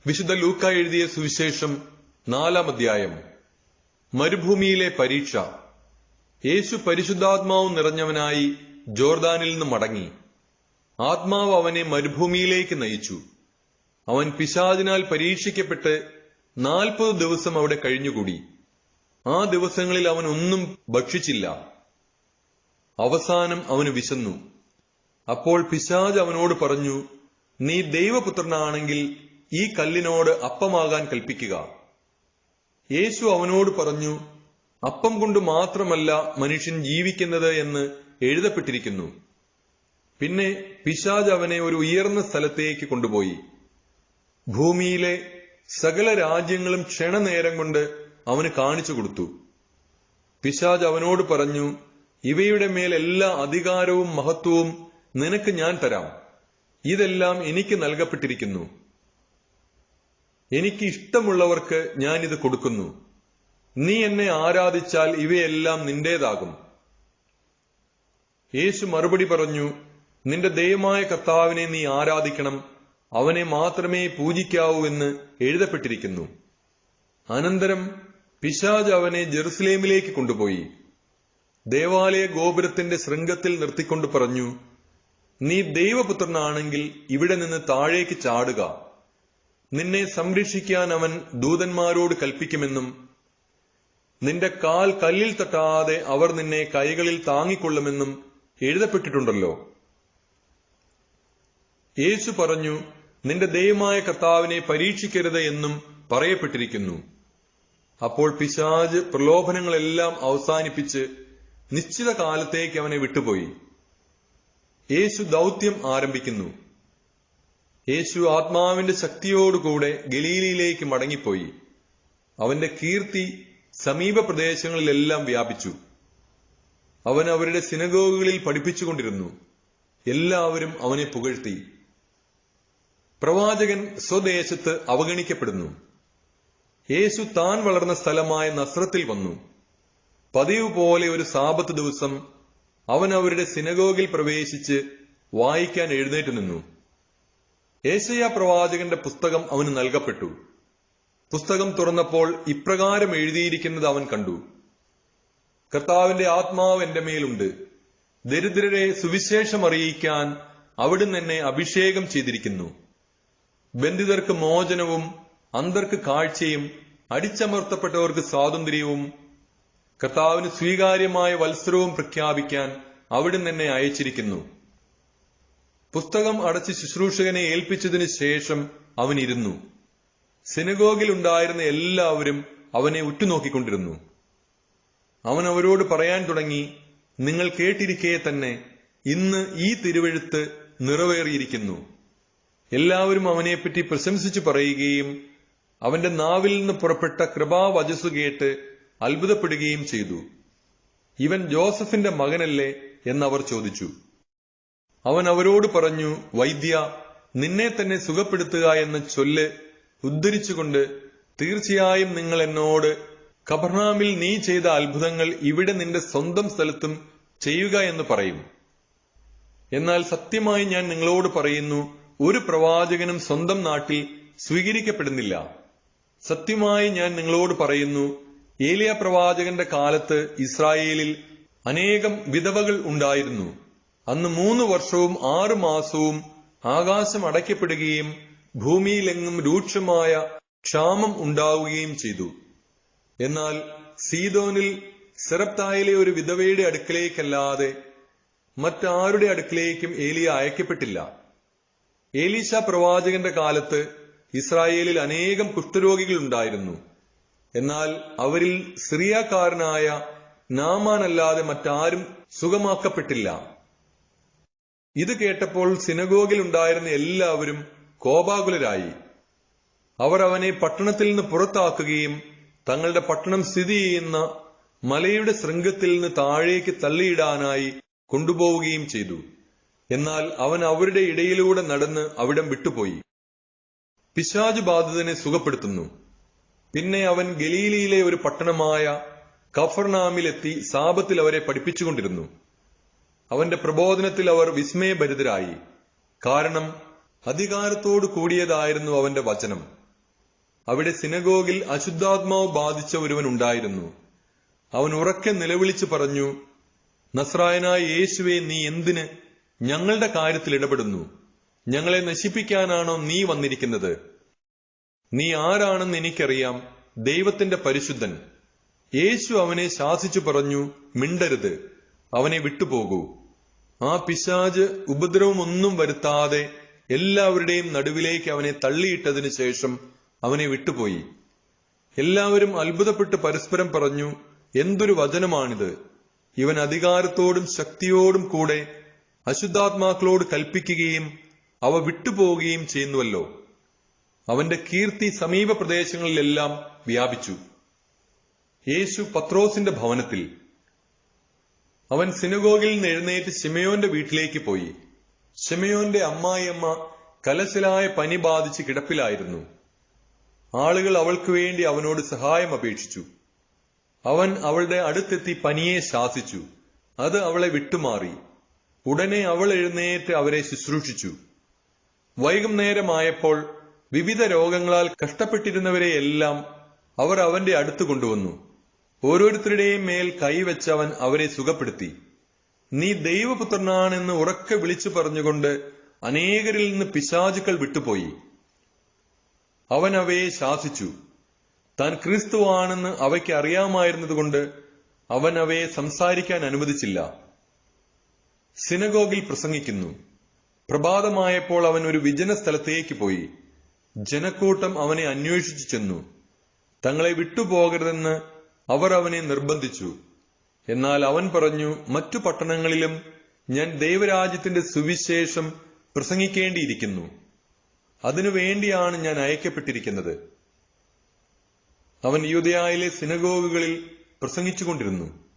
വിശുദ്ധ ലൂക്ക എഴുതിയ സുവിശേഷം 4-ാം അധ്യായം. മരുഭൂമിയിലെ പരീക്ഷ. യേശു പരിശുദ്ധാത്മാവ് നിറഞ്ഞവനായി ജോർദാനിൽ നിന്ന് മടങ്ങി. ആത്മാവ് അവനെ മരുഭൂമിയിലേക്ക് നയിച്ചു. അവൻ പിശാചിനാൽ പരീക്ഷിക്കപ്പെട്ട് 40 ദിവസം അവിടെ കഴിഞ്ഞുകൂടി. ആ ദിവസങ്ങളിൽ അവൻ ഒന്നും ഭക്ഷിച്ചില്ല. അവസാനം അവന് വിശന്നു. അപ്പോൾ പിശാച് അവനോട് പറഞ്ഞു, നീ ദൈവപുത്രനാണെങ്കിൽ ഈ കല്ലിനോട് അപ്പമാകാൻ കൽപ്പിക്കുക. യേശു അവനോട് പറഞ്ഞു, അപ്പം കൊണ്ട് മാത്രമല്ല മനുഷ്യൻ ജീവിക്കുന്നത് എന്ന് എഴുതപ്പെട്ടിരിക്കുന്നു. പിന്നെ പിശാച് അവനെ ഒരു ഉയർന്ന സ്ഥലത്തേക്ക് കൊണ്ടുപോയി. ഭൂമിയിലെ സകല രാജ്യങ്ങളും ക്ഷണനേരം കൊണ്ട് അവന് കാണിച്ചു കൊടുത്തു. പിശാച് അവനോട് പറഞ്ഞു, ഇവയുടെ മേൽ എല്ലാ അധികാരവും മഹത്വവും നിനക്ക് ഞാൻ തരാം. ഇതെല്ലാം എനിക്ക് നൽകപ്പെട്ടിരിക്കുന്നു. എനിക്ക് ഇഷ്ടമുള്ളവർക്ക് ഞാനിത് കൊടുക്കുന്നു. നീ എന്നെ ആരാധിച്ചാൽ ഇവയെല്ലാം നിന്റേതാകും. യേശു മറുപടി പറഞ്ഞു, നിന്റെ ദൈവമായ കർത്താവിനെ നീ ആരാധിക്കണം, അവനെ മാത്രമേ പൂജിക്കാവൂ എന്ന് എഴുതപ്പെട്ടിരിക്കുന്നു. അനന്തരം പിശാച് അവനെ ജെറുസലേമിലേക്ക് കൊണ്ടുപോയി. ദേവാലയ ഗോപുരത്തിന്റെ ശൃംഗത്തിൽ നിർത്തിക്കൊണ്ട് പറഞ്ഞു, നീ ദൈവപുത്രനാണെങ്കിൽ ഇവിടെ നിന്ന് താഴേക്ക് ചാടുക. നിന്നെ സംരക്ഷിക്കാൻ അവൻ ദൂതന്മാരോട് കൽപ്പിക്കുമെന്നും നിന്റെ കാൽ കല്ലിൽ തട്ടാതെ അവർ നിന്നെ കൈകളിൽ താങ്ങിക്കൊള്ളുമെന്നും എഴുതപ്പെട്ടിട്ടുണ്ടല്ലോ. യേശു പറഞ്ഞു, നിന്റെ ദൈവമായ കർത്താവിനെ പരീക്ഷിക്കരുത് എന്നും പറയപ്പെട്ടിരിക്കുന്നു. അപ്പോൾ പിശാച് പ്രലോഭനങ്ങളെല്ലാം അവസാനിപ്പിച്ച് നിശ്ചിത കാലത്തേക്ക് അവനെ വിട്ടുപോയി. യേശു ദൗത്യം ആരംഭിക്കുന്നു. യേശു ആത്മാവിന്റെ ശക്തിയോടുകൂടെ ഗലീലയിലേക്ക് മടങ്ങിപ്പോയി. അവന്റെ കീർത്തി സമീപ പ്രദേശങ്ങളിലെല്ലാം വ്യാപിച്ചു. അവൻ അവരുടെ സിനഗോഗുകളിൽ പഠിപ്പിച്ചുകൊണ്ടിരുന്നു. എല്ലാവരും അവനെ പുകഴ്ത്തി. പ്രവാചകൻ സ്വദേശത്ത് അവഗണിക്കപ്പെടുന്നു. യേശു താൻ വളർന്ന സ്ഥലമായ നസ്രത്തിൽ വന്നു. പതിവ് പോലെ ഒരു സാബത്ത് ദിവസം അവൻ അവരുടെ സിനഗോഗിൽ പ്രവേശിച്ച് വായിക്കാൻ എഴുന്നേറ്റ് നിന്നു. യേശയ്യാ പ്രവാചകന്റെ പുസ്തകം അവന് നൽകപ്പെട്ടു. പുസ്തകം തുറന്നപ്പോൾ ഇപ്രകാരം എഴുതിയിരിക്കുന്നത് അവൻ കണ്ടു. കർത്താവിന്റെ ആത്മാവ് എന്റെ മേലുണ്ട്. ദരിദ്രരെ സുവിശേഷം അറിയിക്കാൻ അവിടുന്ന് എന്നെ അഭിഷേകം ചെയ്തിരിക്കുന്നു. ബന്ധിതർക്ക് മോചനവും അന്ധർക്ക് കാഴ്ചയും അടിച്ചമർത്തപ്പെട്ടവർക്ക് സ്വാതന്ത്ര്യവും കർത്താവിന് സ്വീകാര്യമായ വത്സരവും പ്രഖ്യാപിക്കാൻ അവിടുന്ന് എന്നെ അയച്ചിരിക്കുന്നു. പുസ്തകം അടച്ച് ശുശ്രൂഷകനെ ഏൽപ്പിച്ചതിനു ശേഷം അവൻ ഇരുന്നു. സിനഗോഗിൽ ഉണ്ടായിരുന്ന എല്ലാവരും അവനെ ഉറ്റുനോക്കിക്കൊണ്ടിരുന്നു. അവൻ അവരോട് പറയാൻ തുടങ്ങി, നിങ്ങൾ കേട്ടിരിക്കെ തന്നെ ഇന്ന് ഈ തിരുവെഴുത്ത് നിറവേറിയിരിക്കുന്നു. എല്ലാവരും അവനെപ്പറ്റി പ്രശംസിച്ചു പറയുകയും അവന്റെ നാവിൽ നിന്ന് പുറപ്പെട്ട കൃപാവചസ്സു കേട്ട് അത്ഭുതപ്പെടുകയും ചെയ്തു. ഇവൻ ജോസഫിന്റെ മകനല്ലേ എന്നവർ ചോദിച്ചു. അവൻ അവരോട് പറഞ്ഞു, വൈദ്യ, നിന്നെ തന്നെ സുഖപ്പെടുത്തുക എന്ന ചൊല്ല് ഉദ്ധരിച്ചുകൊണ്ട്, തീർച്ചയായും നിങ്ങൾ എന്നോട് കഫർനാമിൽ നീ ചെയ്ത അത്ഭുതങ്ങൾ ഇവിടെ നിന്റെ സ്വന്തം സ്ഥലത്തും ചെയ്യുക എന്ന് പറയും. എന്നാൽ സത്യമായി ഞാൻ നിങ്ങളോട് പറയുന്നു, ഒരു പ്രവാചകനും സ്വന്തം നാട്ടിൽ സ്വീകരിക്കപ്പെടുന്നില്ല. സത്യമായി ഞാൻ നിങ്ങളോട് പറയുന്നു, ഏലിയ പ്രവാചകന്റെ കാലത്ത് ഇസ്രായേലിൽ അനേകം വിധവകൾ ഉണ്ടായിരുന്നു. അന്ന് 3 വർഷവും 6 മാസവും ആകാശം അടയ്ക്കപ്പെടുകയും ഭൂമിയിലെങ്ങും രൂക്ഷമായ ക്ഷാമം ഉണ്ടാവുകയും ചെയ്തു. എന്നാൽ സീദോനിൽ സെറപ്തായിലെ ഒരു വിധവയുടെ അടുക്കലേക്കല്ലാതെ മറ്റാരുടെ അടുക്കലേക്കും ഏലിയ അയക്കപ്പെട്ടില്ല. ഏലീശ പ്രവാചകന്റെ കാലത്ത് ഇസ്രായേലിൽ അനേകം കുഷ്ഠരോഗികൾ ഉണ്ടായിരുന്നു. എന്നാൽ അവരിൽ സിറിയക്കാരനായ നാമാനല്ലാതെ മറ്റാരും സുഖമാക്കപ്പെട്ടില്ല. ഇത് കേട്ടപ്പോൾ സിനഗോഗിൽ ഉണ്ടായിരുന്ന എല്ലാവരും കോപാകുലരായി. അവർ അവനെ പട്ടണത്തിൽ നിന്ന് പുറത്താക്കുകയും തങ്ങളുടെ പട്ടണം സ്ഥിതി ചെയ്യുന്ന മലയുടെ ശൃംഗത്തിൽ നിന്ന് താഴേക്ക് തള്ളിയിടാനായി കൊണ്ടുപോവുകയും ചെയ്തു. എന്നാൽ അവൻ അവരുടെ ഇടയിലൂടെ നടന്ന് അവിടം വിട്ടുപോയി. പിശാച് ബാധിതനെ സുഖപ്പെടുത്തുന്നു. പിന്നെ അവൻ ഗലീലയിലെ ഒരു പട്ടണമായ കഫർനാമിലെത്തി സാബത്തിൽ അവരെ പഠിപ്പിച്ചുകൊണ്ടിരുന്നു. അവന്റെ പ്രബോധനത്തിൽ അവർ വിസ്മയഭരിതരായി. കാരണം അധികാരത്തോടു കൂടിയതായിരുന്നു അവന്റെ വചനം. അവിടെ സിനഗോഗിൽ അശുദ്ധാത്മാവ് ബാധിച്ച ഒരുവൻ ഉണ്ടായിരുന്നു. അവൻ ഉറക്കെ നിലവിളിച്ചു പറഞ്ഞു, നസ്രായനായ യേശുവേ, നീ എന്തിന് ഞങ്ങളുടെ കാര്യത്തിൽ ഇടപെടുന്നു? ഞങ്ങളെ നശിപ്പിക്കാനാണോ നീ വന്നിരിക്കുന്നത്? നീ ആരാണെന്ന് എനിക്കറിയാം, ദൈവത്തിന്റെ പരിശുദ്ധൻ. യേശു അവനെ ശാസിച്ചു പറഞ്ഞു, മിണ്ടരുത്, അവനെ വിട്ടുപോകൂ. ആ പിശാച് ഉപദ്രവമൊന്നും വരുത്താതെ എല്ലാവരുടെയും നടുവിലേക്ക് അവനെ തള്ളിയിട്ടതിനു ശേഷം അവനെ വിട്ടുപോയി. എല്ലാവരും അത്ഭുതപ്പെട്ട് പരസ്പരം പറഞ്ഞു, എന്തൊരു വചനമാണിത്! ഇവൻ അധികാരത്തോടും ശക്തിയോടും കൂടെ അശുദ്ധാത്മാക്കളോട് കൽപ്പിക്കുകയും അവ വിട്ടുപോവുകയും ചെയ്യുന്നുവല്ലോ. അവന്റെ കീർത്തി സമീപ പ്രദേശങ്ങളിലെല്ലാം വ്യാപിച്ചു. യേശു പത്രോസിന്റെ ഭവനത്തിൽ. അവൻ സിനഗോഗിൽ നിന്ന് എഴുന്നേറ്റ് ശിമയോന്റെ വീട്ടിലേക്ക് പോയി. ശിമയോന്റെ അമ്മായിയമ്മ കലശലായ പനി ബാധിച്ച് കിടപ്പിലായിരുന്നു. ആളുകൾ അവൾക്ക് വേണ്ടി അവനോട് സഹായം അപേക്ഷിച്ചു. അവൻ അവളുടെ അടുത്തെത്തി പനിയെ ശാസിച്ചു. അത് അവളെ വിട്ടുമാറി. ഉടനെ അവൾ എഴുന്നേറ്റ് അവരെ ശുശ്രൂഷിച്ചു. വൈകുന്നേരമായപ്പോൾ വിവിധ രോഗങ്ങളാൽ കഷ്ടപ്പെട്ടിരുന്നവരെയെല്ലാം അവർ അവന്റെ അടുത്ത് കൊണ്ടുവന്നു. ഓരോരുത്തരുടെയും മേൽ കൈവച്ച് അവൻ അവരെ സുഖപ്പെടുത്തി. നീ ദൈവപുത്രനാണെന്ന് ഉറക്കെ വിളിച്ചു പറഞ്ഞുകൊണ്ട് അനേകരിൽ നിന്ന് പിശാചുക്കൾ വിട്ടുപോയി. അവൻ അവയെ ശാസിച്ചു. താൻ ക്രിസ്തുവാണെന്ന് അവയ്ക്ക് അറിയാമായിരുന്നതുകൊണ്ട് അവൻ അവയെ സംസാരിക്കാൻ അനുവദിച്ചില്ല. സിനഗോഗിൽ പ്രസംഗിക്കുന്നു. പ്രഭാതമായപ്പോൾ അവൻ ഒരു വിജന സ്ഥലത്തേക്ക് പോയി. ജനക്കൂട്ടം അവനെ അന്വേഷിച്ചു ചെന്നു. തങ്ങളെ വിട്ടുപോകരുതെന്ന് അവർ അവനെ നിർബന്ധിച്ചു. എന്നാൽ അവൻ പറഞ്ഞു, മറ്റു പട്ടണങ്ങളിലും ഞാൻ ദൈവരാജ്യത്തിന്റെ സുവിശേഷം പ്രസംഗിക്കേണ്ടിയിരിക്കുന്നു. അതിനുവേണ്ടിയാണ് ഞാൻ അയക്കപ്പെട്ടിരിക്കുന്നത്. അവൻ യൂദയായിലെ സിനഗോഗുകളിൽ പ്രസംഗിച്ചുകൊണ്ടിരുന്നു.